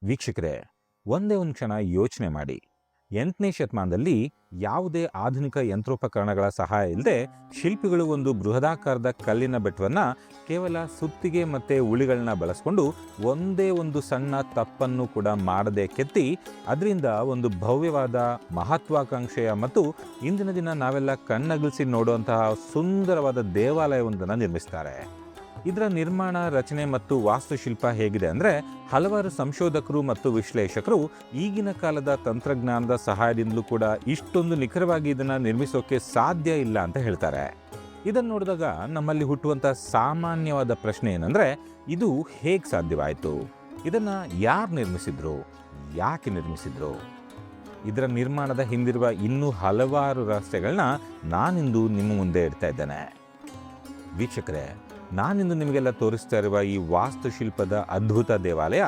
ವೀಕ್ಷಕರೇ, ಒಂದೇ ಒಂದು ಕ್ಷಣ ಯೋಚನೆ ಮಾಡಿ. 8ನೇ ಶತಮಾನದಲ್ಲಿ ಯಾವುದೇ ಆಧುನಿಕ ಯಂತ್ರೋಪಕರಣಗಳ ಸಹಾಯ ಇಲ್ಲದೆ ಶಿಲ್ಪಿಗಳು ಒಂದು ಬೃಹದಾಕಾರದ ಕಲ್ಲಿನ ಬೆಟ್ಟವನ್ನು ಕೇವಲ ಸುತ್ತಿಗೆ ಮತ್ತು ಉಳಿಗಳನ್ನ ಬಳಸ್ಕೊಂಡು ಒಂದೇ ಒಂದು ಸಣ್ಣ ತಪ್ಪನ್ನು ಕೂಡ ಮಾಡದೆ ಕೆತ್ತಿ ಅದರಿಂದ ಒಂದು ಭವ್ಯವಾದ ಮಹತ್ವಾಕಾಂಕ್ಷೆಯ ಮತ್ತು ಇಂದಿನ ದಿನ ನಾವೆಲ್ಲ ಕಣ್ಣಗಲಿಸಿ ನೋಡುವಂತಹ ಸುಂದರವಾದ ದೇವಾಲಯವೊಂದನ್ನು ನಿರ್ಮಿಸ್ತಾರೆ. ಇದರ ನಿರ್ಮಾಣ, ರಚನೆ ಮತ್ತು ವಾಸ್ತುಶಿಲ್ಪ ಹೇಗಿದೆ ಅಂದರೆ, ಹಲವಾರು ಸಂಶೋಧಕರು ಮತ್ತು ವಿಶ್ಲೇಷಕರು ಈಗಿನ ಕಾಲದ ತಂತ್ರಜ್ಞಾನದ ಸಹಾಯದಿಂದಲೂ ಕೂಡ ಇಷ್ಟೊಂದು ನಿಖರವಾಗಿ ಇದನ್ನು ನಿರ್ಮಿಸೋಕೆ ಸಾಧ್ಯ ಇಲ್ಲ ಅಂತ ಹೇಳ್ತಾರೆ. ಇದನ್ನು ನೋಡಿದಾಗ ನಮ್ಮಲ್ಲಿ ಹುಟ್ಟುವಂಥ ಸಾಮಾನ್ಯವಾದ ಪ್ರಶ್ನೆ ಏನಂದರೆ, ಇದು ಹೇಗೆ ಸಾಧ್ಯವಾಯಿತು? ಇದನ್ನು ಯಾರು ನಿರ್ಮಿಸಿದ್ರು? ಯಾಕೆ ನಿರ್ಮಿಸಿದ್ರು? ಇದರ ನಿರ್ಮಾಣದ ಹಿಂದಿರುವ ಇನ್ನೂ ಹಲವಾರು ರಹಸ್ಯಗಳನ್ನ ನಾನಿಂದು ನಿಮ್ಮ ಮುಂದೆ ಇಡ್ತಾ ಇದ್ದೇನೆ. ವೀಕ್ಷಕರೇ, ನಾನಿಂದು ನಿಮಗೆಲ್ಲ ತೋರಿಸ್ತಾ ಇರುವ ಈ ವಾಸ್ತುಶಿಲ್ಪದ ಅದ್ಭುತ ದೇವಾಲಯ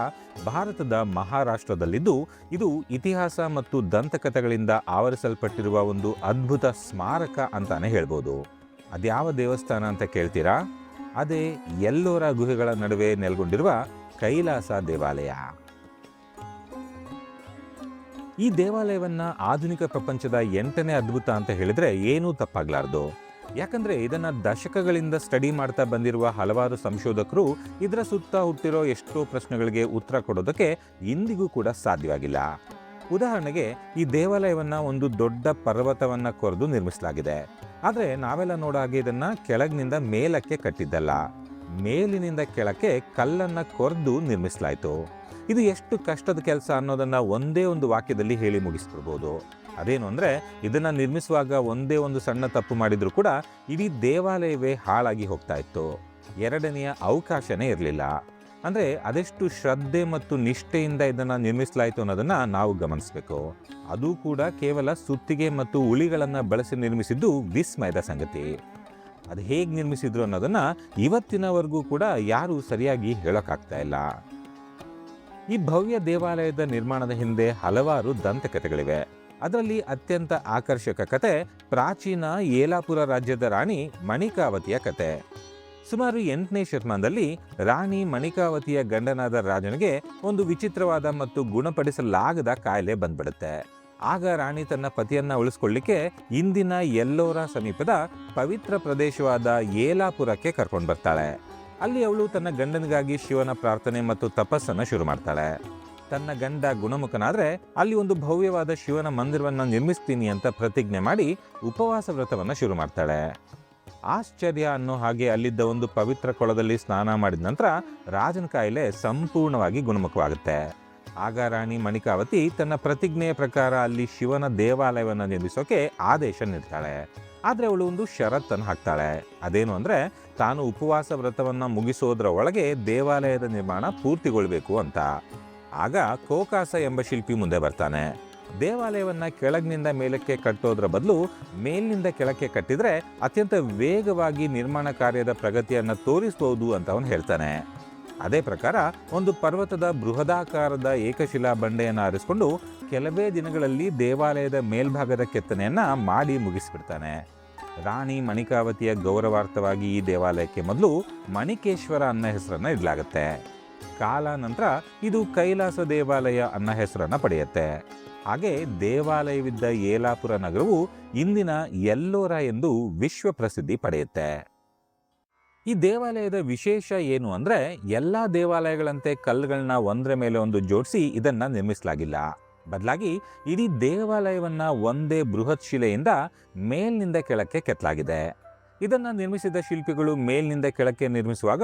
ಭಾರತದ ಮಹಾರಾಷ್ಟ್ರದಲ್ಲಿದ್ದು, ಇದು ಇತಿಹಾಸ ಮತ್ತು ದಂತಕಥೆಗಳಿಂದ ಆವರಿಸಲ್ಪಟ್ಟಿರುವ ಒಂದು ಅದ್ಭುತ ಸ್ಮಾರಕ ಅಂತಾನೆ ಹೇಳ್ಬೋದು. ಅದ್ಯಾವ ದೇವಸ್ಥಾನ ಅಂತ ಕೇಳ್ತೀರಾ? ಅದೇ ಎಲ್ಲೋರ ಗುಹೆಗಳ ನಡುವೆ ನೆಲೆಗೊಂಡಿರುವ ಕೈಲಾಸ ದೇವಾಲಯ. ಈ ದೇವಾಲಯವನ್ನ ಆಧುನಿಕ ಪ್ರಪಂಚದ 8ನೇ ಅದ್ಭುತ ಅಂತ ಹೇಳಿದ್ರೆ ಏನೂ ತಪ್ಪಾಗ್ಲಾರ್ದು. ಯಾಕಂದ್ರೆ ಇದನ್ನ ದಶಕಗಳಿಂದ ಸ್ಟಡಿ ಮಾಡ್ತಾ ಬಂದಿರುವ ಹಲವಾರು ಸಂಶೋಧಕರು ಇದರ ಸುತ್ತ ಹುಟ್ಟಿರೋ ಎಷ್ಟೋ ಪ್ರಶ್ನೆಗಳಿಗೆ ಉತ್ತರ ಕೊಡೋದಕ್ಕೆ ಇಂದಿಗೂ ಕೂಡ ಸಾಧ್ಯವಾಗಿಲ್ಲ. ಉದಾಹರಣೆಗೆ, ಈ ದೇವಾಲಯವನ್ನ ಒಂದು ದೊಡ್ಡ ಪರ್ವತವನ್ನ ಕೊರೆದು ನಿರ್ಮಿಸಲಾಗಿದೆ. ಆದರೆ ನಾವೆಲ್ಲ ನೋಡೋ ಹಾಗೆ ಇದನ್ನ ಕೆಳಗಿನಿಂದ ಮೇಲಕ್ಕೆ ಕಟ್ಟಿದ್ದಲ್ಲ, ಮೇಲಿನಿಂದ ಕೆಳಕ್ಕೆ ಕಲ್ಲನ್ನ ಕೊರೆದು ನಿರ್ಮಿಸಲಾಯಿತು. ಇದು ಎಷ್ಟು ಕಷ್ಟದ ಕೆಲಸ ಅನ್ನೋದನ್ನ ಒಂದೇ ಒಂದು ವಾಕ್ಯದಲ್ಲಿ ಹೇಳಿ ಮುಗಿಸ್ಬಿಡ್ಬೋದು. ಅದೇನು ಅಂದರೆ, ಇದನ್ನು ನಿರ್ಮಿಸುವಾಗ ಒಂದೇ ಒಂದು ಸಣ್ಣ ತಪ್ಪು ಮಾಡಿದರೂ ಕೂಡ ಇಡೀ ದೇವಾಲಯವೇ ಹಾಳಾಗಿ ಹೋಗ್ತಾ ಇತ್ತು. ಎರಡನೆಯ ಅವಕಾಶನೇ ಇರಲಿಲ್ಲ. ಅಂದರೆ ಅದೆಷ್ಟು ಶ್ರದ್ಧೆ ಮತ್ತು ನಿಷ್ಠೆಯಿಂದ ಇದನ್ನು ನಿರ್ಮಿಸಲಾಯಿತು ಅನ್ನೋದನ್ನು ನಾವು ಗಮನಿಸಬೇಕು. ಅದು ಕೂಡ ಕೇವಲ ಸುತ್ತಿಗೆ ಮತ್ತು ಉಳಿಗಳನ್ನು ಬಳಸಿ ನಿರ್ಮಿಸಿದ್ದು ವಿಸ್ಮಯದ ಸಂಗತಿ. ಅದು ಹೇಗೆ ನಿರ್ಮಿಸಿದ್ರು ಅನ್ನೋದನ್ನು ಇವತ್ತಿನವರೆಗೂ ಕೂಡ ಯಾರೂ ಸರಿಯಾಗಿ ಹೇಳೋಕ್ಕಾಗ್ತಾ ಇಲ್ಲ. ಈ ಭವ್ಯ ದೇವಾಲಯದ ನಿರ್ಮಾಣದ ಹಿಂದೆ ಹಲವಾರು ದಂತಕಥೆಗಳಿವೆ. ಅದರಲ್ಲಿ ಅತ್ಯಂತ ಆಕರ್ಷಕ ಕತೆ ಪ್ರಾಚೀನ ಯೇಲಾಪುರ ರಾಜ್ಯದ ರಾಣಿ ಮಣಿಕಾವತಿಯ ಕತೆ. ಸುಮಾರು 8ನೇ ಶತಮಾನದಲ್ಲಿ ರಾಣಿ ಮಣಿಕಾವತಿಯ ಗಂಡನಾದ ರಾಜನಿಗೆ ಒಂದು ವಿಚಿತ್ರವಾದ ಮತ್ತು ಗುಣಪಡಿಸಲಾಗದ ಕಾಯಿಲೆ ಬಂದ್ಬಿಡುತ್ತೆ. ಆಗ ರಾಣಿ ತನ್ನ ಪತಿಯನ್ನ ಉಳಿಸ್ಕೊಳ್ಳಿಕ್ಕೆ ಇಂದಿನ ಎಲ್ಲೋರ ಸಮೀಪದ ಪವಿತ್ರ ಪ್ರದೇಶವಾದ ಯೇಲಾಪುರಕ್ಕೆ ಕರ್ಕೊಂಡು ಬರ್ತಾಳೆ. ಅಲ್ಲಿ ಅವಳು ತನ್ನ ಗಂಡನಿಗಾಗಿ ಶಿವನ ಪ್ರಾರ್ಥನೆ ಮತ್ತು ತಪಸ್ಸನ್ನು ಶುರು ಮಾಡ್ತಾಳೆ. ತನ್ನ ಗಂಡ ಗುಣಮುಖನಾದರೆ ಅಲ್ಲಿ ಒಂದು ಭವ್ಯವಾದ ಶಿವನ ಮಂದಿರವನ್ನು ನಿರ್ಮಿಸ್ತೀನಿ ಅಂತ ಪ್ರತಿಜ್ಞೆ ಮಾಡಿ ಉಪವಾಸ ವ್ರತವನ್ನು ಶುರು ಮಾಡ್ತಾಳೆ. ಆಶ್ಚರ್ಯ ಅನ್ನೋ ಹಾಗೆ ಅಲ್ಲಿದ್ದ ಒಂದು ಪವಿತ್ರ ಕೊಳದಲ್ಲಿ ಸ್ನಾನ ಮಾಡಿದ ನಂತರ ರಾಜನ ಕಾಯಿಲೆ ಸಂಪೂರ್ಣವಾಗಿ ಗುಣಮುಖವಾಗುತ್ತೆ. ಆಗ ರಾಣಿ ಮಣಿಕಾವತಿ ತನ್ನ ಪ್ರತಿಜ್ಞೆಯ ಪ್ರಕಾರ ಅಲ್ಲಿ ಶಿವನ ದೇವಾಲಯವನ್ನು ನಿರ್ಮಿಸೋಕೆ ಆದೇಶ ನೀಡ್ತಾಳೆ. ಆದರೆ ಅವಳು ಒಂದು ಷರತ್ತನ್ನು ಹಾಕ್ತಾಳೆ. ಅದೇನು ಅಂದರೆ, ತಾನು ಉಪವಾಸ ವ್ರತವನ್ನು ಮುಗಿಸೋದ್ರ ಒಳಗೆ ದೇವಾಲಯದ ನಿರ್ಮಾಣ ಪೂರ್ತಿಗೊಳ್ಬೇಕು ಅಂತ. ಆಗ ಕೋಕಾಸ ಎಂಬ ಶಿಲ್ಪಿ ಮುಂದೆ ಬರ್ತಾನೆ. ದೇವಾಲಯವನ್ನ ಕೆಳಗಿನಿಂದ ಮೇಲಕ್ಕೆ ಕಟ್ಟೋದ್ರ ಬದಲು ಮೇಲಿನಿಂದ ಕೆಳಕ್ಕೆ ಕಟ್ಟಿದ್ರೆ ಅತ್ಯಂತ ವೇಗವಾಗಿ ನಿರ್ಮಾಣ ಕಾರ್ಯದ ಪ್ರಗತಿಯನ್ನು ತೋರಿಸಬಹುದು ಅಂತ ಅವನು ಹೇಳ್ತಾನೆ. ಅದೇ ಪ್ರಕಾರ ಒಂದು ಪರ್ವತದ ಬೃಹದಾಕಾರದ ಏಕಶಿಲಾ ಬಂಡೆಯನ್ನು ಆರಿಸಿಕೊಂಡು ಕೆಲವೇ ದಿನಗಳಲ್ಲಿ ದೇವಾಲಯದ ಮೇಲ್ಭಾಗದ ಕೆತ್ತನೆಯನ್ನ ಮಾಡಿ ಮುಗಿಸ್ಬಿಡ್ತಾನೆ. ರಾಣಿ ಮಣಿಕಾವತಿಯ ಗೌರವಾರ್ಥವಾಗಿ ಈ ದೇವಾಲಯಕ್ಕೆ ಮೊದಲು ಮಣಿಕೇಶ್ವರ ಅನ್ನೋ ಹೆಸರನ್ನ ಇಡಲಾಗುತ್ತೆ. ಕಾಲ ನಂತರ ಇದು ಕೈಲಾಸ ದೇವಾಲಯ ಅನ್ನೋ ಹೆಸರನ್ನು ಪಡೆಯುತ್ತೆ. ಹಾಗೆ ದೇವಾಲಯವಿದ್ದ ಯೇಲಾಪುರ ನಗರವು ಇಂದಿನ ಎಲ್ಲೋರ ಎಂದು ವಿಶ್ವ ಪ್ರಸಿದ್ಧಿ ಪಡೆಯುತ್ತೆ. ಈ ದೇವಾಲಯದ ವಿಶೇಷ ಏನು ಅಂದರೆ, ಎಲ್ಲ ದೇವಾಲಯಗಳಂತೆ ಕಲ್ಲುಗಳನ್ನ ಒಂದರ ಮೇಲೆ ಒಂದು ಜೋಡಿಸಿ ಇದನ್ನ ನಿರ್ಮಿಸಲಾಗಿಲ್ಲ. ಬದಲಾಗಿ ಇಡೀ ದೇವಾಲಯವನ್ನ ಒಂದೇ ಬೃಹತ್ ಶಿಲೆಯಿಂದ ಮೇಲ್ನಿಂದ ಕೆಳಕ್ಕೆ ಕೆತ್ತಲಾಗಿದೆ. ಇದನ್ನು ನಿರ್ಮಿಸಿದ ಶಿಲ್ಪಿಗಳು ಮೇಲಿನಿಂದ ಕೆಳಕ್ಕೆ ನಿರ್ಮಿಸುವಾಗ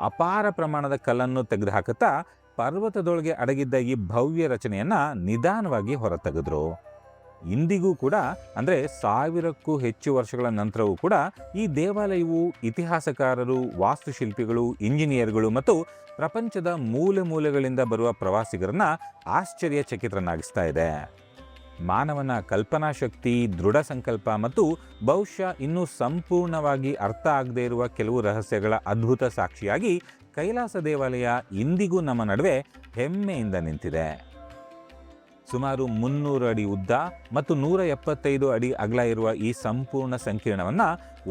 ಅಪಾರ ಪ್ರಮಾಣದ ಕಲ್ಲನ್ನು ತೆಗೆದುಹಾಕುತ್ತಾ ಪರ್ವತದೊಳಗೆ ಅಡಗಿದ್ದ ಈ ಭವ್ಯ ರಚನೆಯನ್ನ ನಿಧಾನವಾಗಿ ಹೊರತೆಗೆದ್ರು. ಇಂದಿಗೂ ಕೂಡ ಅಂದರೆ 1000ಕ್ಕೂ ಹೆಚ್ಚು ವರ್ಷಗಳ ನಂತರವೂ ಕೂಡ ಈ ದೇವಾಲಯವು ಇತಿಹಾಸಕಾರರು, ವಾಸ್ತುಶಿಲ್ಪಿಗಳು, ಇಂಜಿನಿಯರ್ಗಳು ಮತ್ತು ಪ್ರಪಂಚದ ಮೂಲೆ ಮೂಲೆಗಳಿಂದ ಬರುವ ಪ್ರವಾಸಿಗರನ್ನ ಆಶ್ಚರ್ಯಚಕಿತರನ್ನಾಗಿಸ್ತಾ ಇದೆ. ಮಾನವನ ಕಲ್ಪನಾ ಶಕ್ತಿ, ದೃಢ ಸಂಕಲ್ಪ ಮತ್ತು ಬಹುಶಃ ಇನ್ನೂ ಸಂಪೂರ್ಣವಾಗಿ ಅರ್ಥ ಆಗದೇ ಇರುವ ಕೆಲವು ರಹಸ್ಯಗಳ ಅದ್ಭುತ ಸಾಕ್ಷಿಯಾಗಿ ಕೈಲಾಸ ದೇವಾಲಯ ಇಂದಿಗೂ ನಮ್ಮ ನಡುವೆ ಹೆಮ್ಮೆಯಿಂದ ನಿಂತಿದೆ. ಸುಮಾರು 300 ಅಡಿ ಉದ್ದ ಮತ್ತು 175 ಅಡಿ ಅಗಲ ಇರುವ ಈ ಸಂಪೂರ್ಣ ಸಂಕೀರ್ಣವನ್ನು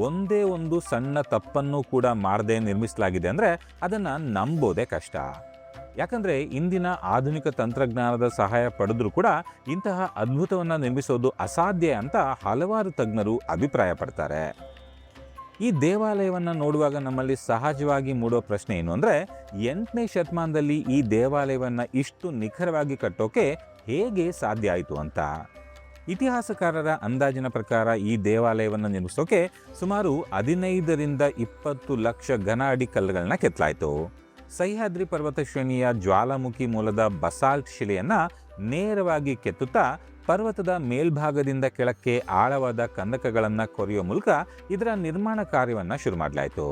ಒಂದೇ ಒಂದು ಸಣ್ಣ ತಪ್ಪನ್ನು ಕೂಡ ಮಾಡದೆ ನಿರ್ಮಿಸಲಾಗಿದೆ ಅಂದರೆ ಅದನ್ನು ನಂಬೋದೇ ಕಷ್ಟ. ಯಾಕಂದ್ರೆ ಇಂದಿನ ಆಧುನಿಕ ತಂತ್ರಜ್ಞಾನದ ಸಹಾಯ ಪಡೆದ್ರೂ ಕೂಡ ಇಂತಹ ಅದ್ಭುತವನ್ನ ನಿರ್ಮಿಸೋದು ಅಸಾಧ್ಯ ಅಂತ ಹಲವಾರು ತಜ್ಞರು ಅಭಿಪ್ರಾಯ ಪಡ್ತಾರೆ. ಈ ದೇವಾಲಯವನ್ನ ನೋಡುವಾಗ ನಮ್ಮಲ್ಲಿ ಸಹಜವಾಗಿ ಮೂಡೋ ಪ್ರಶ್ನೆ ಏನು ಅಂದ್ರೆ, 8ನೇ ಶತಮಾನದಲ್ಲಿ ಈ ದೇವಾಲಯವನ್ನ ಇಷ್ಟು ನಿಖರವಾಗಿ ಕಟ್ಟೋಕೆ ಹೇಗೆ ಸಾಧ್ಯ ಆಯಿತು ಅಂತ. ಇತಿಹಾಸಕಾರರ ಅಂದಾಜಿನ ಪ್ರಕಾರ ಈ ದೇವಾಲಯವನ್ನು ನಿರ್ಮಿಸೋಕೆ ಸುಮಾರು 15ರಿಂದ 20 ಲಕ್ಷ ಘನ ಅಡಿ ಕಲ್ಲುಗಳನ್ನ ಕೆತ್ತಲಾಯಿತು. ಸಹ್ಯಾದ್ರಿ ಪರ್ವತ ಶ್ರೇಣಿಯ ಜ್ವಾಲಾಮುಖಿ ಮೂಲದ ಬಸಾಲ್ಟ್ ಶಿಲೆಯನ್ನ ನೇರವಾಗಿ ಕೆತ್ತುತ್ತಾ ಪರ್ವತದ ಮೇಲ್ಭಾಗದಿಂದ ಕೆಳಕ್ಕೆ ಆಳವಾದ ಕಂದಕಗಳನ್ನು ಕೊರೆಯುವ ಮೂಲಕ ಇದರ ನಿರ್ಮಾಣ ಕಾರ್ಯವನ್ನು ಶುರು ಮಾಡಲಾಯಿತು.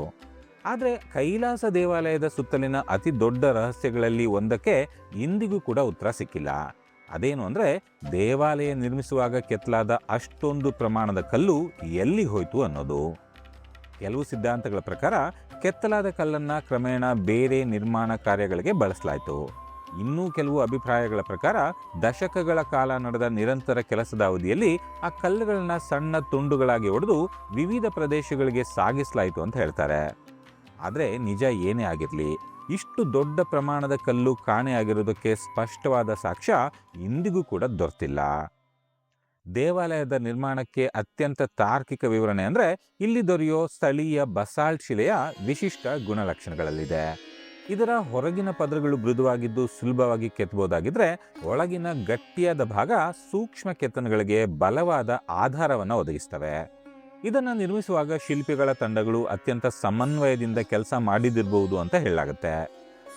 ಆದರೆ ಕೈಲಾಸ ದೇವಾಲಯದ ಸುತ್ತಲಿನ ಅತಿ ದೊಡ್ಡ ರಹಸ್ಯಗಳಲ್ಲಿ ಒಂದಕ್ಕೆ ಇಂದಿಗೂ ಕೂಡ ಉತ್ತರ ಸಿಕ್ಕಿಲ್ಲ. ಅದೇನು ಅಂದರೆ, ದೇವಾಲಯ ನಿರ್ಮಿಸುವಾಗ ಕೆತ್ತಲಾದ ಅಷ್ಟೊಂದು ಪ್ರಮಾಣದ ಕಲ್ಲು ಎಲ್ಲಿ ಹೋಯಿತು ಅನ್ನೋದು. ಕೆಲವು ಸಿದ್ಧಾಂತಗಳ ಪ್ರಕಾರ ಕೆತ್ತಲಾದ ಕಲ್ಲನ್ನು ಕ್ರಮೇಣ ಬೇರೆ ನಿರ್ಮಾಣ ಕಾರ್ಯಗಳಿಗೆ ಬಳಸಲಾಯಿತು. ಇನ್ನೂ ಕೆಲವು ಅಭಿಪ್ರಾಯಗಳ ಪ್ರಕಾರ ದಶಕಗಳ ಕಾಲ ನಡೆದ ನಿರಂತರ ಕೆಲಸದ ಅವಧಿಯಲ್ಲಿ ಆ ಕಲ್ಲುಗಳನ್ನ ಸಣ್ಣ ತುಂಡುಗಳಾಗಿ ಒಡೆದು ವಿವಿಧ ಪ್ರದೇಶಗಳಿಗೆ ಸಾಗಿಸಲಾಯಿತು ಅಂತ ಹೇಳ್ತಾರೆ. ಆದರೆ ನಿಜ ಏನೇ ಆಗಿರಲಿ, ಇಷ್ಟು ದೊಡ್ಡ ಪ್ರಮಾಣದ ಕಲ್ಲು ಕಾಣೆಯಾಗಿರೋದಕ್ಕೆ ಸ್ಪಷ್ಟವಾದ ಸಾಕ್ಷ್ಯ ಇಂದಿಗೂ ಕೂಡ ದೊರೆತಿಲ್ಲ. ದೇವಾಲಯದ ನಿರ್ಮಾಣಕ್ಕೆ ಅತ್ಯಂತ ತಾರ್ಕಿಕ ವಿವರಣೆ ಅಂದರೆ ಇಲ್ಲಿ ದೊರೆಯೋ ಸ್ಥಳೀಯ ಬಸಾಲ್ಟ್ ಶಿಲೆಯ ವಿಶಿಷ್ಟ ಗುಣಲಕ್ಷಣಗಳಲ್ಲಿದೆ. ಇದರ ಹೊರಗಿನ ಪದರಗಳು ಮೃದುವಾಗಿದ್ದು ಸುಲಭವಾಗಿ ಕೆತ್ತಬಹುದಾಗಿದ್ರೆ, ಒಳಗಿನ ಗಟ್ಟಿಯಾದ ಭಾಗ ಸೂಕ್ಷ್ಮ ಕೆತ್ತನೆಗಳಿಗೆ ಬಲವಾದ ಆಧಾರವನ್ನು ಒದಗಿಸ್ತವೆ. ಇದನ್ನು ನಿರ್ಮಿಸುವಾಗ ಶಿಲ್ಪಿಗಳ ತಂಡಗಳು ಅತ್ಯಂತ ಸಮನ್ವಯದಿಂದ ಕೆಲಸ ಮಾಡಿದಿರಬಹುದು ಅಂತ ಹೇಳಲಾಗುತ್ತೆ.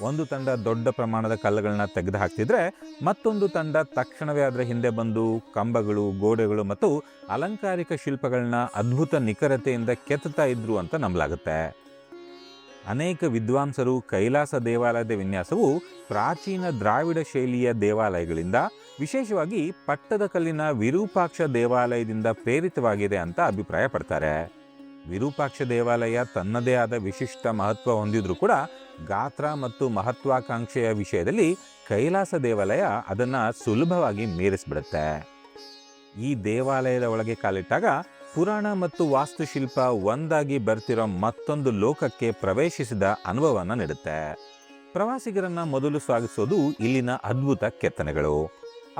ಒಂದು ತಂಡ ದೊಡ್ಡ ಪ್ರಮಾಣದ ಕಲ್ಲುಗಳನ್ನ ತೆಗೆದು ಹಾಕ್ತಿದ್ರೆ, ಮತ್ತೊಂದು ತಂಡ ತಕ್ಷಣವೇ ಅದರ ಹಿಂದೆ ಬಂದು ಕಂಬಗಳು, ಗೋಡೆಗಳು ಮತ್ತು ಅಲಂಕಾರಿಕ ಶಿಲ್ಪಗಳನ್ನ ಅದ್ಭುತ ನಿಖರತೆಯಿಂದ ಕೆತ್ತುತ್ತಾ ಇದ್ರು ಅಂತ ನಂಬಲಾಗುತ್ತೆ. ಅನೇಕ ವಿದ್ವಾಂಸರು ಕೈಲಾಸ ದೇವಾಲಯದ ವಿನ್ಯಾಸವು ಪ್ರಾಚೀನ ದ್ರಾವಿಡ ಶೈಲಿಯ ದೇವಾಲಯಗಳಿಂದ, ವಿಶೇಷವಾಗಿ ಪಟ್ಟದಕಲ್ಲಿನ ವಿರೂಪಾಕ್ಷ ದೇವಾಲಯದಿಂದ ಪ್ರೇರಿತವಾಗಿದೆ ಅಂತ ಅಭಿಪ್ರಾಯ ಪಡ್ತಾರೆ. ವಿರೂಪಾಕ್ಷ ದೇವಾಲಯ ತನ್ನದೇ ಆದ ವಿಶಿಷ್ಟ ಮಹತ್ವ ಹೊಂದಿದ್ರೂ ಕೂಡ ಗಾತ್ರ ಮತ್ತು ಮಹತ್ವಾಕಾಂಕ್ಷೆಯ ವಿಷಯದಲ್ಲಿ ಕೈಲಾಸ ದೇವಾಲಯ ಅದನ್ನು ಸುಲಭವಾಗಿ ಮೀರಿಸ್ಬಿಡುತ್ತೆ. ಈ ದೇವಾಲಯದ ಒಳಗೆ ಕಾಲಿಟ್ಟಾಗ ಪುರಾಣ ಮತ್ತು ವಾಸ್ತುಶಿಲ್ಪ ಒಂದಾಗಿ ಬರ್ತಿರೋ ಮತ್ತೊಂದು ಲೋಕಕ್ಕೆ ಪ್ರವೇಶಿಸಿದ ಅನುಭವವನ್ನು ನೀಡುತ್ತೆ. ಪ್ರವಾಸಿಗರನ್ನ ಮೊದಲು ಸ್ವಾಗತಿಸೋದು ಇಲ್ಲಿನ ಅದ್ಭುತ ಕೆತ್ತನೆಗಳು.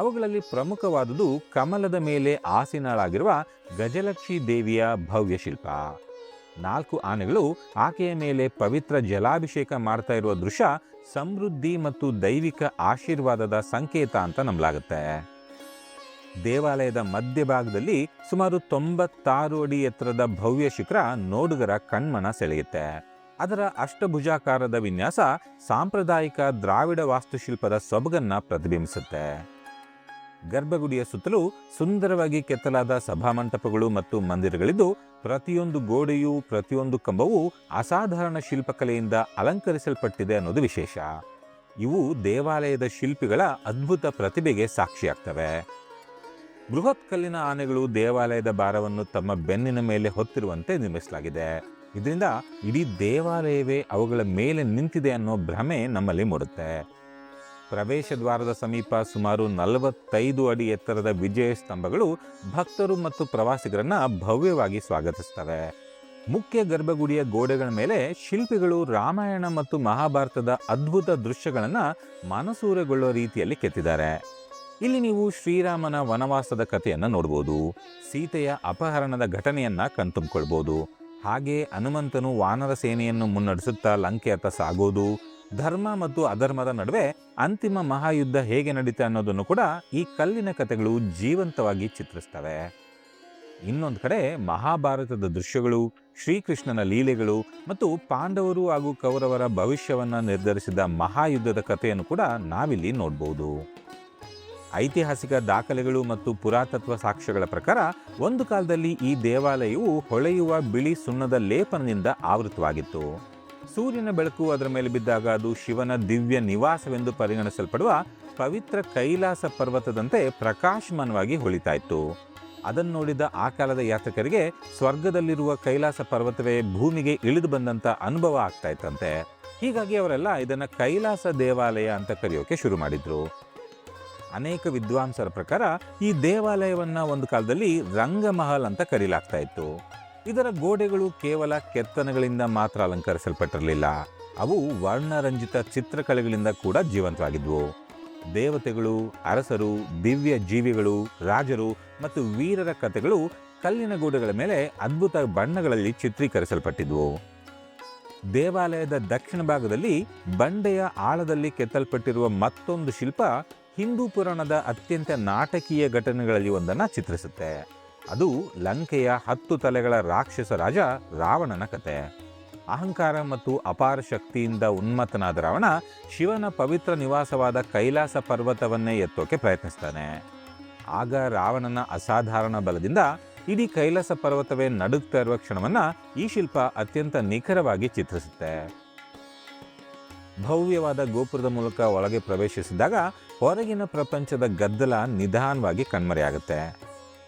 ಅವುಗಳಲ್ಲಿ ಪ್ರಮುಖವಾದುದು ಕಮಲದ ಮೇಲೆ ಆಸೀನಳಾಗಿರುವ ಗಜಲಕ್ಷ್ಮೀ ದೇವಿಯ ಭವ್ಯ ಶಿಲ್ಪ. 4 ಆನೆಗಳು ಆಕೆಯ ಮೇಲೆ ಪವಿತ್ರ ಜಲಾಭಿಷೇಕ ಮಾಡ್ತಾ ಇರುವ ದೃಶ್ಯ ಸಮೃದ್ಧಿ ಮತ್ತು ದೈವಿಕ ಆಶೀರ್ವಾದದ ಸಂಕೇತ ಅಂತ ನಂಬಲಾಗುತ್ತೆ. ದೇವಾಲಯದ ಮಧ್ಯಭಾಗದಲ್ಲಿ ಸುಮಾರು 96 ಅಡಿ ಎತ್ತರದ ಭವ್ಯ ಶಿಖರ ನೋಡುಗರ ಕಣ್ಮನ ಸೆಳೆಯುತ್ತೆ. ಅದರ ಅಷ್ಟಭುಜಾಕಾರದ ವಿನ್ಯಾಸ ಸಾಂಪ್ರದಾಯಿಕ ದ್ರಾವಿಡ ವಾಸ್ತುಶಿಲ್ಪದ ಸೊಬಗನ್ನ ಪ್ರತಿಬಿಂಬಿಸುತ್ತೆ. ಗರ್ಭಗುಡಿಯ ಸುತ್ತಲೂ ಸುಂದರವಾಗಿ ಕೆತ್ತಲಾದ ಸಭಾಮಂಟಪಗಳು ಮತ್ತು ಮಂದಿರಗಳಿದ್ದು, ಪ್ರತಿಯೊಂದು ಗೋಡೆಯೂ ಪ್ರತಿಯೊಂದು ಕಂಬವೂ ಅಸಾಧಾರಣ ಶಿಲ್ಪಕಲೆಯಿಂದ ಅಲಂಕರಿಸಲ್ಪಟ್ಟಿದೆ ಅನ್ನೋದು ವಿಶೇಷ. ಇವು ದೇವಾಲಯದ ಶಿಲ್ಪಿಗಳ ಅದ್ಭುತ ಪ್ರತಿಭೆಗೆ ಸಾಕ್ಷಿಯಾಗ್ತವೆ. ಬೃಹತ್ ಕಲ್ಲಿನ ಆನೆಗಳು ದೇವಾಲಯದ ಭಾರವನ್ನು ತಮ್ಮ ಬೆನ್ನಿನ ಮೇಲೆ ಹೊತ್ತಿರುವಂತೆ ನಿರ್ಮಿಸಲಾಗಿದೆ. ಇದರಿಂದ ಇಡೀ ದೇವಾಲಯವೇ ಅವುಗಳ ಮೇಲೆ ನಿಂತಿದೆ ಅನ್ನೋ ಭ್ರಮೆ ನಮ್ಮಲ್ಲಿ ಮೂಡುತ್ತೆ. ಪ್ರವೇಶ ದ್ವಾರದ ಸಮೀಪ ಸುಮಾರು 45 ಅಡಿ ಎತ್ತರದ ವಿಜಯ ಸ್ತಂಭಗಳು ಭಕ್ತರು ಮತ್ತು ಪ್ರವಾಸಿಗರನ್ನ ಭವ್ಯವಾಗಿ ಸ್ವಾಗತಿಸ್ತವೆ. ಮುಖ್ಯ ಗರ್ಭಗುಡಿಯ ಗೋಡೆಗಳ ಮೇಲೆ ಶಿಲ್ಪಿಗಳು ರಾಮಾಯಣ ಮತ್ತು ಮಹಾಭಾರತದ ಅದ್ಭುತ ದೃಶ್ಯಗಳನ್ನು ಮನಸೂರೆಗೊಳ್ಳೋ ರೀತಿಯಲ್ಲಿ ಕೆತ್ತಿದ್ದಾರೆ. ಇಲ್ಲಿ ನೀವು ಶ್ರೀರಾಮನ ವನವಾಸದ ಕಥೆಯನ್ನು ನೋಡ್ಬೋದು, ಸೀತೆಯ ಅಪಹರಣದ ಘಟನೆಯನ್ನ ಕಣ್ತುಂಬಿಕೊಳ್ಬೋದು. ಹಾಗೆ ಹನುಮಂತನು ವಾನರ ಸೇನೆಯನ್ನು ಮುನ್ನಡೆಸುತ್ತಾ ಲಂಕೆಯತ್ತ ಸಾಗೋದು, ಧರ್ಮ ಮತ್ತು ಅಧರ್ಮದ ನಡುವೆ ಅಂತಿಮ ಮಹಾಯುದ್ಧ ಹೇಗೆ ನಡೀತೆ ಅನ್ನೋದನ್ನು ಕೂಡ ಈ ಕಲ್ಲಿನ ಕಥೆಗಳು ಜೀವಂತವಾಗಿ ಚಿತ್ರಿಸ್ತವೆ. ಇನ್ನೊಂದು ಕಡೆ ಮಹಾಭಾರತದ ದೃಶ್ಯಗಳು, ಶ್ರೀಕೃಷ್ಣನ ಲೀಲೆಗಳು ಮತ್ತು ಪಾಂಡವರು ಹಾಗೂ ಕೌರವರ ಭವಿಷ್ಯವನ್ನ ನಿರ್ಧರಿಸಿದ ಮಹಾಯುದ್ಧದ ಕಥೆಯನ್ನು ಕೂಡ ನಾವಿಲ್ಲಿ ನೋಡ್ಬೋದು. ಐತಿಹಾಸಿಕ ದಾಖಲೆಗಳು ಮತ್ತು ಪುರಾತತ್ವ ಸಾಕ್ಷ್ಯಗಳ ಪ್ರಕಾರ ಒಂದು ಕಾಲದಲ್ಲಿ ಈ ದೇವಾಲಯವು ಹೊಳೆಯುವ ಬಿಳಿ ಸುಣ್ಣದ ಲೇಪನದಿಂದ ಆವೃತವಾಗಿತ್ತು. ಸೂರ್ಯನ ಬೆಳಕು ಅದರ ಮೇಲೆ ಬಿದ್ದಾಗ ಅದು ಶಿವನ ದಿವ್ಯ ನಿವಾಸವೆಂದು ಪರಿಗಣಿಸಲ್ಪಡುವ ಪವಿತ್ರ ಕೈಲಾಸ ಪರ್ವತದಂತೆ ಪ್ರಕಾಶಮಾನವಾಗಿ ಹೊಳಿತಾ ಇತ್ತು. ಅದನ್ನು ನೋಡಿದ ಆ ಕಾಲದ ಯಾತ್ರಿಕರಿಗೆ ಸ್ವರ್ಗದಲ್ಲಿರುವ ಕೈಲಾಸ ಪರ್ವತವೇ ಭೂಮಿಗೆ ಇಳಿದು ಬಂದಂಥ ಅನುಭವ ಆಗ್ತಾ ಇತ್ತಂತೆ. ಹೀಗಾಗಿ ಅವರೆಲ್ಲ ಇದನ್ನು ಕೈಲಾಸ ದೇವಾಲಯ ಅಂತ ಕರೆಯೋಕೆ ಶುರು ಮಾಡಿದ್ರು. ಅನೇಕ ವಿದ್ವಾಂಸರ ಪ್ರಕಾರ ಈ ದೇವಾಲಯವನ್ನ ಒಂದು ಕಾಲದಲ್ಲಿ ರಂಗಮಹಲ್ ಅಂತ ಕರೀಲಾಗ್ತಾ ಇತ್ತು. ಇದರ ಗೋಡೆಗಳು ಕೇವಲ ಕೆತ್ತನೆಗಳಿಂದ ಮಾತ್ರ ಅಲಂಕರಿಸಲ್ಪಟ್ಟಿರಲಿಲ್ಲ. ಅವು ವರ್ಣರಂಜಿತ ಚಿತ್ರಕಲೆಗಳಿಂದ ಕೂಡ ಜೀವಂತವಾಗಿದ್ವು. ದೇವತೆಗಳು, ಅರಸರು, ದಿವ್ಯ ಜೀವಿಗಳು, ರಾಜರು ಮತ್ತು ವೀರರ ಕಥೆಗಳು ಕಲ್ಲಿನ ಗೋಡೆಗಳ ಮೇಲೆ ಅದ್ಭುತ ಬಣ್ಣಗಳಲ್ಲಿ ಚಿತ್ರೀಕರಿಸಲ್ಪಟ್ಟಿದ್ವು. ದೇವಾಲಯದ ದಕ್ಷಿಣ ಭಾಗದಲ್ಲಿ ಬಂಡೆಯ ಆಳದಲ್ಲಿ ಕೆತ್ತಲ್ಪಟ್ಟಿರುವ ಮತ್ತೊಂದು ಶಿಲ್ಪ ಹಿಂದೂ ಪುರಾಣದ ಅತ್ಯಂತ ನಾಟಕೀಯ ಘಟನೆಗಳಲ್ಲಿ ಒಂದನ್ನು ಚಿತ್ರಿಸುತ್ತೆ. ಅದು ಲಂಕೆಯ 10 ತಲೆಗಳ ರಾಕ್ಷಸ ರಾಜ ರಾವಣನ ಕತೆ. ಅಹಂಕಾರ ಮತ್ತು ಅಪಾರ ಶಕ್ತಿಯಿಂದ ಉನ್ಮತ್ತನಾದ ರಾವಣ ಶಿವನ ಪವಿತ್ರ ನಿವಾಸವಾದ ಕೈಲಾಸ ಪರ್ವತವನ್ನೇ ಎತ್ತೋಕೆ ಪ್ರಯತ್ನಿಸ್ತಾನೆ. ಆಗ ರಾವಣನ ಅಸಾಧಾರಣ ಬಲದಿಂದ ಇಡೀ ಕೈಲಾಸ ಪರ್ವತವೇ ನಡುಗ್ತಾ ಇರುವ ಕ್ಷಣವನ್ನ ಈ ಶಿಲ್ಪ ಅತ್ಯಂತ ನಿಖರವಾಗಿ ಚಿತ್ರಿಸುತ್ತೆ. ಭವ್ಯವಾದ ಗೋಪುರದ ಮೂಲಕ ಒಳಗೆ ಪ್ರವೇಶಿಸಿದಾಗ ಹೊರಗಿನ ಪ್ರಪಂಚದ ಗದ್ದಲ ನಿಧಾನವಾಗಿ ಕಣ್ಮರೆಯಾಗುತ್ತೆ.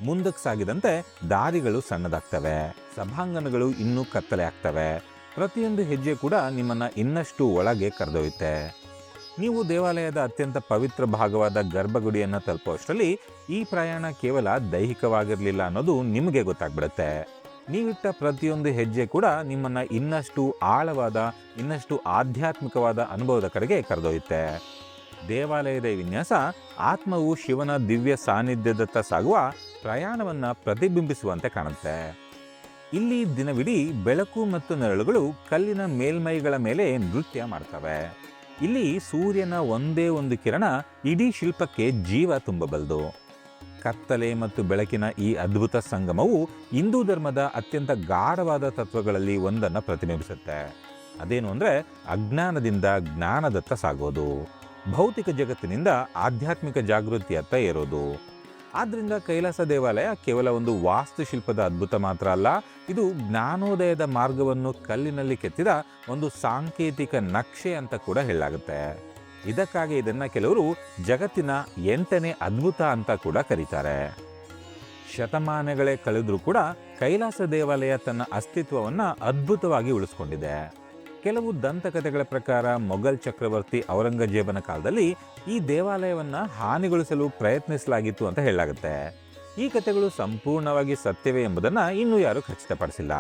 ಮುಂದಕ್ಕೆ ಸಾಗಿದಂತೆ ದಾರಿಗಳು ಸಣ್ಣದಾಗ್ತವೆ, ಸಭಾಂಗಣಗಳು ಇನ್ನೂ ಕತ್ತಲೆ ಆಗ್ತವೆ. ಪ್ರತಿಯೊಂದು ಹೆಜ್ಜೆ ಕೂಡ ನಿಮ್ಮನ್ನ ಇನ್ನಷ್ಟು ಒಳಗೆ ಕರೆದೊಯ್ಯುತ್ತೆ. ನೀವು ದೇವಾಲಯದ ಅತ್ಯಂತ ಪವಿತ್ರ ಭಾಗವಾದ ಗರ್ಭಗುಡಿಯನ್ನು ತಲುಪುವಷ್ಟರಲ್ಲಿ ಈ ಪ್ರಯಾಣ ಕೇವಲ ದೈಹಿಕವಾಗಿರಲಿಲ್ಲ ಅನ್ನೋದು ನಿಮಗೆ ಗೊತ್ತಾಗ್ಬಿಡುತ್ತೆ. ನೀವಿಟ್ಟ ಪ್ರತಿಯೊಂದು ಹೆಜ್ಜೆ ಕೂಡ ನಿಮ್ಮನ್ನ ಇನ್ನಷ್ಟು ಆಳವಾದ, ಇನ್ನಷ್ಟು ಆಧ್ಯಾತ್ಮಿಕವಾದ ಅನುಭವದ ಕಡೆಗೆ ಕರೆದೊಯ್ಯುತ್ತೆ. ದೇವಾಲಯದ ವಿನ್ಯಾಸ ಆತ್ಮವು ಶಿವನ ದಿವ್ಯ ಸಾನ್ನಿಧ್ಯದತ್ತ ಸಾಗುವ ಪ್ರಯಾಣವನ್ನ ಪ್ರತಿಬಿಂಬಿಸುವಂತೆ ಕಾಣುತ್ತೆ. ಇಲ್ಲಿ ದಿನವಿಡೀ ಬೆಳಕು ಮತ್ತು ನೆರಳುಗಳು ಕಲ್ಲಿನ ಮೇಲ್ಮೈಗಳ ಮೇಲೆ ನೃತ್ಯ ಮಾಡ್ತವೆ. ಇಲ್ಲಿ ಸೂರ್ಯನ ಒಂದೇ ಒಂದು ಕಿರಣ ಇಡೀ ಶಿಲ್ಪಕ್ಕೆ ಜೀವ ತುಂಬಬಲ್ಲದು. ಕತ್ತಲೆ ಮತ್ತು ಬೆಳಕಿನ ಈ ಅದ್ಭುತ ಸಂಗಮವು ಹಿಂದೂ ಧರ್ಮದ ಅತ್ಯಂತ ಗಾಢವಾದ ತತ್ವಗಳಲ್ಲಿ ಒಂದನ್ನು ಪ್ರತಿಬಿಂಬಿಸುತ್ತೆ. ಅದೇನು ಅಂದರೆ ಅಜ್ಞಾನದಿಂದ ಜ್ಞಾನದತ್ತ ಸಾಗೋದು, ಭೌತಿಕ ಜಗತ್ತಿನಿಂದ ಆಧ್ಯಾತ್ಮಿಕ ಜಾಗೃತಿಯತ್ತ ಏರೋದು. ಆದ್ದರಿಂದ ಕೈಲಾಸ ದೇವಾಲಯ ಕೇವಲ ಒಂದು ವಾಸ್ತುಶಿಲ್ಪದ ಅದ್ಭುತ ಮಾತ್ರ ಅಲ್ಲ, ಇದು ಜ್ಞಾನೋದಯದ ಮಾರ್ಗವನ್ನು ಕಲ್ಲಿನಲ್ಲಿ ಕೆತ್ತಿದ ಒಂದು ಸಾಂಕೇತಿಕ ನಕ್ಷೆ ಅಂತ ಕೂಡ ಹೇಳಲಾಗುತ್ತೆ. ಇದಕ್ಕಾಗಿ ಇದನ್ನ ಕೆಲವರು ಜಗತ್ತಿನ 8ನೇ ಅದ್ಭುತ ಅಂತ ಕೂಡ ಕರೀತಾರೆ. ಶತಮಾನಗಳೇ ಕಳೆದರೂ ಕೂಡ ಕೈಲಾಸ ದೇವಾಲಯ ತನ್ನ ಅಸ್ತಿತ್ವವನ್ನು ಅದ್ಭುತವಾಗಿ ಉಳಿಸ್ಕೊಂಡಿದೆ. ಕೆಲವು ದಂತಕಥೆಗಳ ಪ್ರಕಾರ ಮೊಘಲ್ ಚಕ್ರವರ್ತಿ ಔರಂಗಜೇಬನ ಕಾಲದಲ್ಲಿ ಈ ದೇವಾಲಯವನ್ನು ಹಾನಿಗೊಳಿಸಲು ಪ್ರಯತ್ನಿಸಲಾಗಿತ್ತು ಅಂತ ಹೇಳಲಾಗುತ್ತೆ. ಈ ಕಥೆಗಳು ಸಂಪೂರ್ಣವಾಗಿ ಸತ್ಯವೇ ಎಂಬುದನ್ನು ಇನ್ನೂ ಯಾರೂ ಖಚಿತಪಡಿಸಿಲ್ಲ.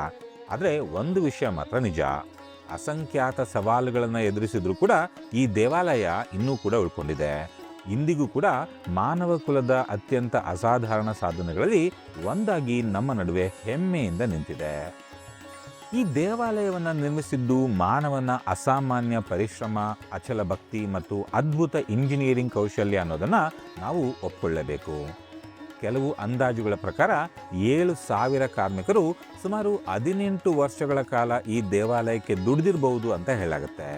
ಆದರೆ ಒಂದು ವಿಷಯ ಮಾತ್ರ ನಿಜ, ಅಸಂಖ್ಯಾತ ಸವಾಲುಗಳನ್ನು ಎದುರಿಸಿದ್ರೂ ಕೂಡ ಈ ದೇವಾಲಯ ಇನ್ನೂ ಕೂಡ ಉಳ್ಕೊಂಡಿದೆ. ಇಂದಿಗೂ ಕೂಡ ಮಾನವ ಕುಲದ ಅತ್ಯಂತ ಅಸಾಧಾರಣ ಸಾಧನೆಗಳಲ್ಲಿ ಒಂದಾಗಿ ನಮ್ಮ ನಡುವೆ ಹೆಮ್ಮೆಯಿಂದ ನಿಂತಿದೆ. ಈ ದೇವಾಲಯವನ್ನು ನಿರ್ಮಿಸಿದ್ದು ಮಾನವನ ಅಸಾಮಾನ್ಯ ಪರಿಶ್ರಮ, ಅಚಲ ಭಕ್ತಿ ಮತ್ತು ಅದ್ಭುತ ಇಂಜಿನಿಯರಿಂಗ್ ಕೌಶಲ್ಯ ಅನ್ನೋದನ್ನು ನಾವು ಒಪ್ಪಿಕೊಳ್ಳಬೇಕು. ಕೆಲವು ಅಂದಾಜುಗಳ ಪ್ರಕಾರ 7,000 ಕಾರ್ಮಿಕರು ಸುಮಾರು 18 ವರ್ಷಗಳ ಕಾಲ ಈ ದೇವಾಲಯಕ್ಕೆ ದುಡಿದಿರಬಹುದು ಅಂತ ಹೇಳಲಾಗುತ್ತೆ.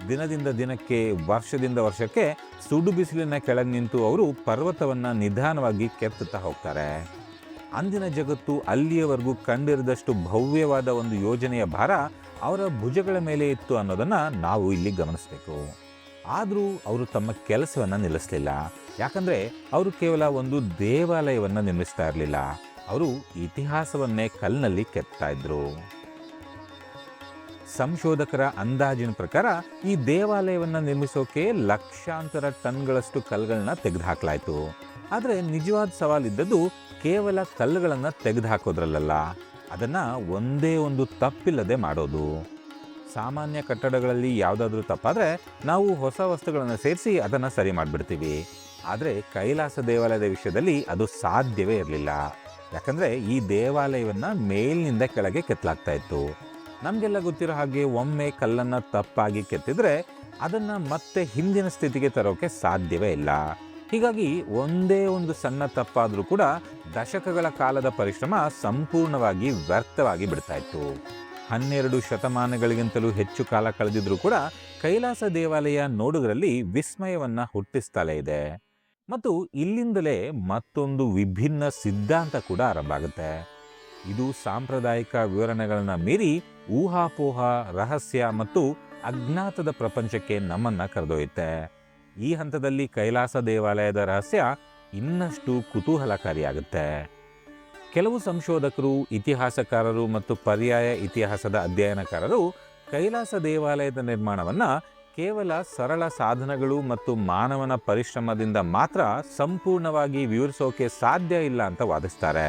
ದಿನದಿಂದ ದಿನಕ್ಕೆ, ವರ್ಷದಿಂದ ವರ್ಷಕ್ಕೆ ಸುಡು ಬಿಸಿಲಿನ ಕೆಳಗೆ ನಿಂತು ಅವರು ಪರ್ವತವನ್ನು ನಿಧಾನವಾಗಿ ಕೆತ್ತುತ್ತಾ ಹೋಗ್ತಾರೆ. ಅಂದಿನ ಜಗತ್ತು ಅಲ್ಲಿಯವರೆಗೂ ಕಂಡಿರದಷ್ಟು ಭವ್ಯವಾದ ಒಂದು ಯೋಜನೆಯ ಭಾರ ಅವರ ಭುಜಗಳ ಮೇಲೆ ಇತ್ತು ಅನ್ನೋದನ್ನು ನಾವು ಇಲ್ಲಿ ಗಮನಿಸಬೇಕು. ಆದರೂ ಅವರು ತಮ್ಮ ಕೆಲಸವನ್ನು ನಿಲ್ಲಿಸಲಿಲ್ಲ. ಯಾಕಂದರೆ ಅವರು ಕೇವಲ ಒಂದು ದೇವಾಲಯವನ್ನು ನಿರ್ಮಿಸ್ತಾ ಇರಲಿಲ್ಲ, ಅವರು ಇತಿಹಾಸವನ್ನೇ ಕಲ್ಲಿನಲ್ಲಿ ಕೆತ್ತಾ ಇದ್ರು. ಸಂಶೋಧಕರ ಅಂದಾಜಿನ ಪ್ರಕಾರ ಈ ದೇವಾಲಯವನ್ನು ನಿರ್ಮಿಸೋಕೆ ಲಕ್ಷಾಂತರ ಟನ್ಗಳಷ್ಟು ಕಲ್ಲುಗಳನ್ನ ತೆಗೆದುಹಾಕಲಾಯಿತು. ಆದರೆ ನಿಜವಾದ ಸವಾಲಿದ್ದದ್ದು ಕೇವಲ ಕಲ್ಲುಗಳನ್ನು ತೆಗೆದುಹಾಕೋದ್ರಲ್ಲ, ಅದನ್ನು ಒಂದೇ ಒಂದು ತಪ್ಪಿಲ್ಲದೆ ಮಾಡೋದು. ಸಾಮಾನ್ಯ ಕಟ್ಟಡಗಳಲ್ಲಿ ಯಾವುದಾದ್ರೂ ತಪ್ಪಾದರೆ ನಾವು ಹೊಸ ವಸ್ತುಗಳನ್ನು ಸೇರಿಸಿ ಅದನ್ನು ಸರಿ ಮಾಡಿಬಿಡ್ತೀವಿ. ಆದರೆ ಕೈಲಾಸ ದೇವಾಲಯದ ವಿಷಯದಲ್ಲಿ ಅದು ಸಾಧ್ಯವೇ ಇರಲಿಲ್ಲ. ಯಾಕಂದರೆ ಈ ದೇವಾಲಯವನ್ನು ಮೇಲಿನಿಂದ ಕೆಳಗೆ ಕೆತ್ತಲಾಗ್ತಾ ಇತ್ತು. ನಮಗೆಲ್ಲ ಗೊತ್ತಿರೋ ಹಾಗೆ ಒಮ್ಮೆ ಕಲ್ಲನ್ನು ತಪ್ಪಾಗಿ ಕೆತ್ತಿದ್ರೆ ಅದನ್ನು ಮತ್ತೆ ಹಿಂದಿನ ಸ್ಥಿತಿಗೆ ತರೋಕೆ ಸಾಧ್ಯವೇ ಇಲ್ಲ. ಹೀಗಾಗಿ ಒಂದೇ ಒಂದು ಸಣ್ಣ ತಪ್ಪಾದರೂ ಕೂಡ ದಶಕಗಳ ಕಾಲದ ಪರಿಶ್ರಮ ಸಂಪೂರ್ಣವಾಗಿ ವ್ಯರ್ಥವಾಗಿ ಬಿಡ್ತಾ ಇತ್ತು. 12 ಶತಮಾನಗಳಿಗಿಂತಲೂ ಹೆಚ್ಚು ಕಾಲ ಕಳೆದಿದ್ರೂ ಕೂಡ ಕೈಲಾಸ ದೇವಾಲಯ ನೋಡುಗರಲ್ಲಿ ವಿಸ್ಮಯವನ್ನು ಹುಟ್ಟಿಸ್ತಲೇ ಇದೆ. ಮತ್ತು ಇಲ್ಲಿಂದಲೇ ಮತ್ತೊಂದು ವಿಭಿನ್ನ ಸಿದ್ಧಾಂತ ಕೂಡ ಆರಂಭ ಆಗುತ್ತೆ. ಇದು ಸಾಂಪ್ರದಾಯಿಕ ವಿವರಣೆಗಳನ್ನು ಮೀರಿ ಊಹಾಪೋಹ, ರಹಸ್ಯ ಮತ್ತು ಅಜ್ಞಾತದ ಪ್ರಪಂಚಕ್ಕೆ ನಮ್ಮನ್ನು ಕರೆದೊಯ್ಯುತ್ತೆ. ಈ ಹಂತದಲ್ಲಿ ಕೈಲಾಸ ದೇವಾಲಯದ ರಹಸ್ಯ ಇನ್ನಷ್ಟು ಕುತೂಹಲಕಾರಿಯಾಗುತ್ತೆ. ಕೆಲವು ಸಂಶೋಧಕರು, ಇತಿಹಾಸಕಾರರು ಮತ್ತು ಪರ್ಯಾಯ ಇತಿಹಾಸದ ಅಧ್ಯಯನಕಾರರು ಕೈಲಾಸ ದೇವಾಲಯದ ನಿರ್ಮಾಣವನ್ನು ಕೇವಲ ಸರಳ ಸಾಧನಗಳು ಮತ್ತು ಮಾನವನ ಪರಿಶ್ರಮದಿಂದ ಮಾತ್ರ ಸಂಪೂರ್ಣವಾಗಿ ವಿವರಿಸೋಕೆ ಸಾಧ್ಯ ಇಲ್ಲ ಅಂತ ವಾದಿಸ್ತಾರೆ.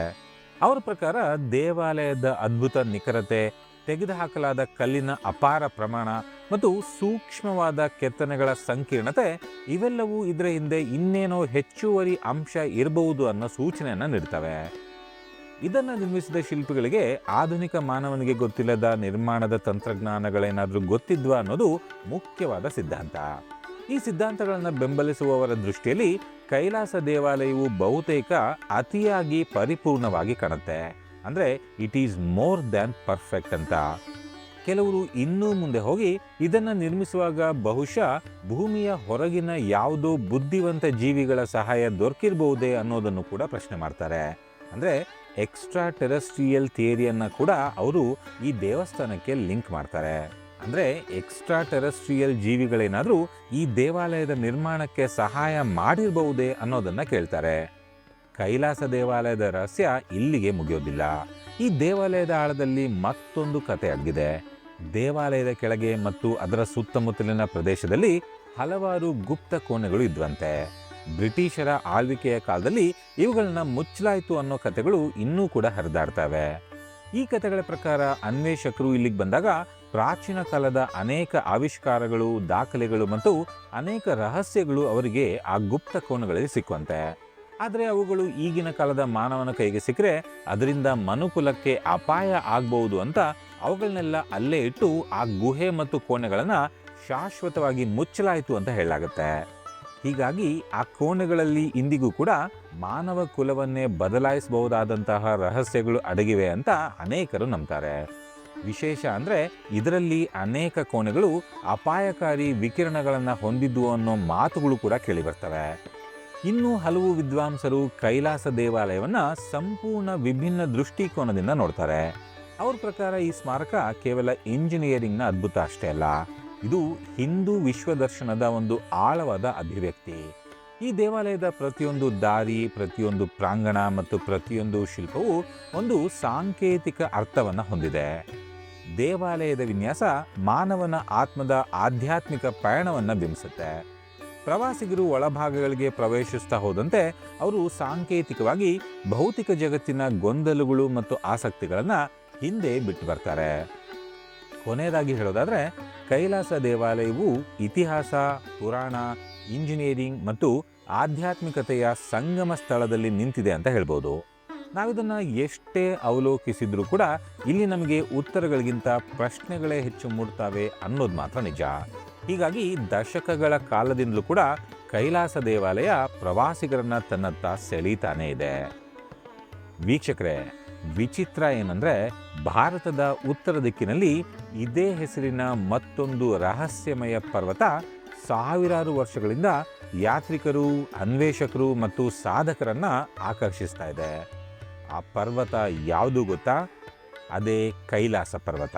ಅವರ ಪ್ರಕಾರ ದೇವಾಲಯದ ಅದ್ಭುತ ನಿಖರತೆ, ತೆಗೆದುಹಾಕಲಾದ ಕಲ್ಲಿನ ಅಪಾರ ಪ್ರಮಾಣ ಮತ್ತು ಸೂಕ್ಷ್ಮವಾದ ಕೆತ್ತನೆಗಳ ಸಂಕೀರ್ಣತೆ ಇವೆಲ್ಲವೂ ಇದರ ಹಿಂದೆ ಇನ್ನೇನೋ ಹೆಚ್ಚುವರಿ ಅಂಶ ಇರಬಹುದು ಅನ್ನೋ ಸೂಚನೆಯನ್ನು ನೀಡ್ತವೆ. ಇದನ್ನು ನಿರ್ಮಿಸಿದ ಶಿಲ್ಪಿಗಳಿಗೆ ಆಧುನಿಕ ಮಾನವನಿಗೆ ಗೊತ್ತಿಲ್ಲದ ನಿರ್ಮಾಣದ ತಂತ್ರಜ್ಞಾನಗಳೇನಾದರೂ ಗೊತ್ತಿದ್ವಾ ಅನ್ನೋದು ಮುಖ್ಯವಾದ ಸಿದ್ಧಾಂತ. ಈ ಸಿದ್ಧಾಂತಗಳನ್ನು ಬೆಂಬಲಿಸುವವರ ದೃಷ್ಟಿಯಲ್ಲಿ ಕೈಲಾಸ ದೇವಾಲಯವು ಬಹುತೇಕ ಅತಿಯಾಗಿ ಪರಿಪೂರ್ಣವಾಗಿ ಕಾಣುತ್ತೆ. ಅಂದರೆ it is more than perfect ಅಂತ. ಕೆಲವರು ಇನ್ನೂ ಮುಂದೆ ಹೋಗಿ ಇದನ್ನು ನಿರ್ಮಿಸುವಾಗ ಬಹುಶಃ ಭೂಮಿಯ ಹೊರಗಿನ ಯಾವುದೋ ಬುದ್ಧಿವಂತ ಜೀವಿಗಳ ಸಹಾಯ ದೊರಕಿರಬಹುದೇ ಅನ್ನೋದನ್ನು ಕೂಡ ಪ್ರಶ್ನೆ ಮಾಡ್ತಾರೆ. ಅಂದರೆ ಎಕ್ಸ್ಟ್ರಾ ಟೆರೆಸ್ಟ್ರಿಯಲ್ ಥಿಯರಿಯನ್ನು ಕೂಡ ಅವರು ಈ ದೇವಸ್ಥಾನಕ್ಕೆ ಲಿಂಕ್ ಮಾಡ್ತಾರೆ. ಅಂದರೆ ಎಕ್ಸ್ಟ್ರಾ ಟೆರೆಸ್ಟ್ರಿಯಲ್ ಜೀವಿಗಳೇನಾದರೂ ಈ ದೇವಾಲಯದ ನಿರ್ಮಾಣಕ್ಕೆ ಸಹಾಯ ಮಾಡಿರಬಹುದೇ ಅನ್ನೋದನ್ನು ಕೇಳ್ತಾರೆ. ಕೈಲಾಸ ದೇವಾಲಯದ ರಹಸ್ಯ ಇಲ್ಲಿಗೆ ಮುಗಿಯೋದಿಲ್ಲ. ಈ ದೇವಾಲಯದ ಆಳದಲ್ಲಿ ಮತ್ತೊಂದು ಕತೆ ಅಡಗಿದೆ. ದೇವಾಲಯದ ಕೆಳಗೆ ಮತ್ತು ಅದರ ಸುತ್ತಮುತ್ತಲಿನ ಪ್ರದೇಶದಲ್ಲಿ ಹಲವಾರು ಗುಪ್ತ ಕೋಣೆಗಳು ಇದ್ವಂತೆ. ಬ್ರಿಟಿಷರ ಆಳ್ವಿಕೆಯ ಕಾಲದಲ್ಲಿ ಇವುಗಳನ್ನ ಮುಚ್ಚಲಾಯಿತು ಅನ್ನೋ ಕಥೆಗಳು ಇನ್ನೂ ಕೂಡ ಹರಿದಾಡ್ತವೆ. ಈ ಕಥೆಗಳ ಪ್ರಕಾರ ಅನ್ವೇಷಕರು ಇಲ್ಲಿಗೆ ಬಂದಾಗ ಪ್ರಾಚೀನ ಕಾಲದ ಅನೇಕ ಆವಿಷ್ಕಾರಗಳು, ದಾಖಲೆಗಳು ಮತ್ತು ಅನೇಕ ರಹಸ್ಯಗಳು ಅವರಿಗೆ ಆ ಗುಪ್ತ ಕೋಣೆಗಳಲ್ಲಿ ಸಿಕ್ಕುವಂತೆ. ಆದರೆ ಅವುಗಳು ಈಗಿನ ಕಾಲದ ಮಾನವನ ಕೈಗೆ ಸಿಕ್ಕರೆ ಅದರಿಂದ ಮನುಕುಲಕ್ಕೆ ಅಪಾಯ ಆಗ್ಬಹುದು ಅಂತ ಅವುಗಳನ್ನೆಲ್ಲ ಅಲ್ಲೇ ಇಟ್ಟು ಆ ಗುಹೆ ಮತ್ತು ಕೋಣೆಗಳನ್ನು ಶಾಶ್ವತವಾಗಿ ಮುಚ್ಚಲಾಯಿತು ಅಂತ ಹೇಳಲಾಗುತ್ತೆ. ಹೀಗಾಗಿ ಆ ಕೋಣೆಗಳಲ್ಲಿ ಇಂದಿಗೂ ಕೂಡ ಮಾನವ ಕುಲವನ್ನೇ ಬದಲಾಯಿಸಬಹುದಾದಂತಹ ರಹಸ್ಯಗಳು ಅಡಗಿವೆ ಅಂತ ಅನೇಕರು ನಂಬ್ತಾರೆ. ವಿಶೇಷ ಅಂದರೆ ಇದರಲ್ಲಿ ಅನೇಕ ಕೋಣೆಗಳು ಅಪಾಯಕಾರಿ ವಿಕಿರಣಗಳನ್ನು ಹೊಂದಿದ್ವು ಅನ್ನೋ ಮಾತುಗಳು ಕೂಡ ಕೇಳಿಬರ್ತವೆ. ಇನ್ನೂ ಹಲವು ವಿದ್ವಾಂಸರು ಕೈಲಾಸ ದೇವಾಲಯವನ್ನು ಸಂಪೂರ್ಣ ವಿಭಿನ್ನ ದೃಷ್ಟಿಕೋನದಿಂದ ನೋಡ್ತಾರೆ. ಅವ್ರ ಪ್ರಕಾರ ಈ ಸ್ಮಾರಕ ಕೇವಲ ಇಂಜಿನಿಯರಿಂಗ್ನ ಅದ್ಭುತ ಅಷ್ಟೇ ಅಲ್ಲ, ಇದು ಹಿಂದೂ ವಿಶ್ವದರ್ಶನದ ಒಂದು ಆಳವಾದ ಅಭಿವ್ಯಕ್ತಿ. ಈ ದೇವಾಲಯದ ಪ್ರತಿಯೊಂದು ದಾರಿ, ಪ್ರತಿಯೊಂದು ಪ್ರಾಂಗಣ ಮತ್ತು ಪ್ರತಿಯೊಂದು ಶಿಲ್ಪವು ಒಂದು ಸಾಂಕೇತಿಕ ಅರ್ಥವನ್ನು ಹೊಂದಿದೆ. ದೇವಾಲಯದ ವಿನ್ಯಾಸ ಮಾನವನ ಆತ್ಮದ ಆಧ್ಯಾತ್ಮಿಕ ಪಯಣವನ್ನು ಬಿಂಬಿಸುತ್ತೆ. ಪ್ರವಾಸಿಗರು ಒಳಭಾಗಗಳಿಗೆ ಪ್ರವೇಶಿಸ್ತಾ ಹೋದಂತೆ ಅವರು ಸಾಂಕೇತಿಕವಾಗಿ ಭೌತಿಕ ಜಗತ್ತಿನ ಗೊಂದಲಗಳು ಮತ್ತು ಆಸಕ್ತಿಗಳನ್ನು ಹಿಂದೆ ಬಿಟ್ಟು ಬರ್ತಾರೆ. ಕೊನೆಯದಾಗಿ ಹೇಳೋದಾದರೆ ಕೈಲಾಸ ದೇವಾಲಯವು ಇತಿಹಾಸ, ಪುರಾಣ, ಇಂಜಿನಿಯರಿಂಗ್ ಮತ್ತು ಆಧ್ಯಾತ್ಮಿಕತೆಯ ಸಂಗಮ ಸ್ಥಳದಲ್ಲಿ ನಿಂತಿದೆ ಅಂತ ಹೇಳ್ಬೋದು. ನಾವಿದನ್ನು ಎಷ್ಟೇ ಅವಲೋಕಿಸಿದ್ರೂ ಕೂಡ ಇಲ್ಲಿ ನಮಗೆ ಉತ್ತರಗಳಿಗಿಂತ ಪ್ರಶ್ನೆಗಳೇ ಹೆಚ್ಚು ಮೂಡ್ತವೆ ಅನ್ನೋದು ಮಾತ್ರ ನಿಜ. ಹೀಗಾಗಿ ದಶಕಗಳ ಕಾಲದಿಂದಲೂ ಕೂಡ ಕೈಲಾಸ ದೇವಾಲಯ ಪ್ರವಾಸಿಗರನ್ನ ತನ್ನತ್ತ ಸೆಳೀತಾನೇ ಇದೆ. ವೀಕ್ಷಕರೇ, ವಿಚಿತ್ರ ಏನಂದರೆ ಭಾರತದ ಉತ್ತರ ದಿಕ್ಕಿನಲ್ಲಿ ಇದೇ ಹೆಸರಿನ ಮತ್ತೊಂದು ರಹಸ್ಯಮಯ ಪರ್ವತ ಸಾವಿರಾರು ವರ್ಷಗಳಿಂದ ಯಾತ್ರಿಕರು, ಅನ್ವೇಷಕರು ಮತ್ತು ಸಾಧಕರನ್ನ ಆಕರ್ಷಿಸ್ತಾ ಇದೆ. ಆ ಪರ್ವತ ಯಾವುದು ಗೊತ್ತಾ? ಅದೇ ಕೈಲಾಸ ಪರ್ವತ.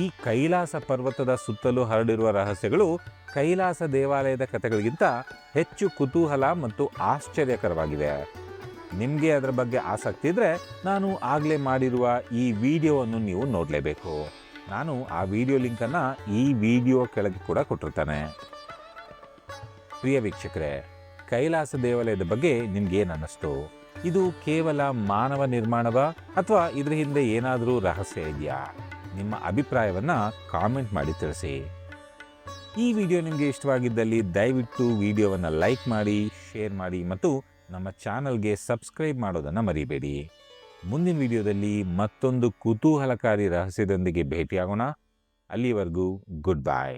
ಈ ಕೈಲಾಸ ಪರ್ವತದ ಸುತ್ತಲೂ ಹರಡಿರುವ ರಹಸ್ಯಗಳು ಕೈಲಾಸ ದೇವಾಲಯದ ಕಥೆಗಳಿಗಿಂತ ಹೆಚ್ಚು ಕುತೂಹಲ ಮತ್ತು ಆಶ್ಚರ್ಯಕರವಾಗಿವೆ. ನಿಮಗೆ ಅದರ ಬಗ್ಗೆ ಆಸಕ್ತಿ ಇದ್ದರೆ ನಾನು ಆಗಲೇ ಮಾಡಿರುವ ಈ ವಿಡಿಯೋವನ್ನು ನೀವು ನೋಡಲೇಬೇಕು. ನಾನು ಆ ವಿಡಿಯೋ ಲಿಂಕನ್ನು ಈ ವಿಡಿಯೋ ಕೆಳಗೆ ಕೂಡ ಕೊಟ್ಟಿರ್ತೇನೆ. ಪ್ರಿಯ ವೀಕ್ಷಕರೇ, ಕೈಲಾಸ ದೇವಾಲಯದ ಬಗ್ಗೆ ನಿಮ್ಗೇನು ಅನ್ನಿಸ್ತು? ಇದು ಕೇವಲ ಮಾನವ ನಿರ್ಮಾಣವಾ ಅಥವಾ ಇದರ ಹಿಂದೆ ಏನಾದರೂ ರಹಸ್ಯ ಇದೆಯಾ? ನಿಮ್ಮ ಅಭಿಪ್ರಾಯವನ್ನು ಕಾಮೆಂಟ್ ಮಾಡಿ ತಿಳಿಸಿ. ಈ ವಿಡಿಯೋ ನಿಮಗೆ ಇಷ್ಟವಾಗಿದ್ದಲ್ಲಿ ದಯವಿಟ್ಟು ವಿಡಿಯೋವನ್ನು ಲೈಕ್ ಮಾಡಿ, ಶೇರ್ ಮಾಡಿ ಮತ್ತು ನಮ್ಮ ಚಾನಲ್ಗೆ ಸಬ್ಸ್ಕ್ರೈಬ್ ಮಾಡೋದನ್ನು ಮರಿಬೇಡಿ. ಮುಂದಿನ ವಿಡಿಯೋದಲ್ಲಿ ಮತ್ತೊಂದು ಕುತೂಹಲಕಾರಿ ರಹಸ್ಯದೊಂದಿಗೆ ಭೇಟಿಯಾಗೋಣ. ಅಲ್ಲಿವರೆಗೂ ಗುಡ್ ಬೈ.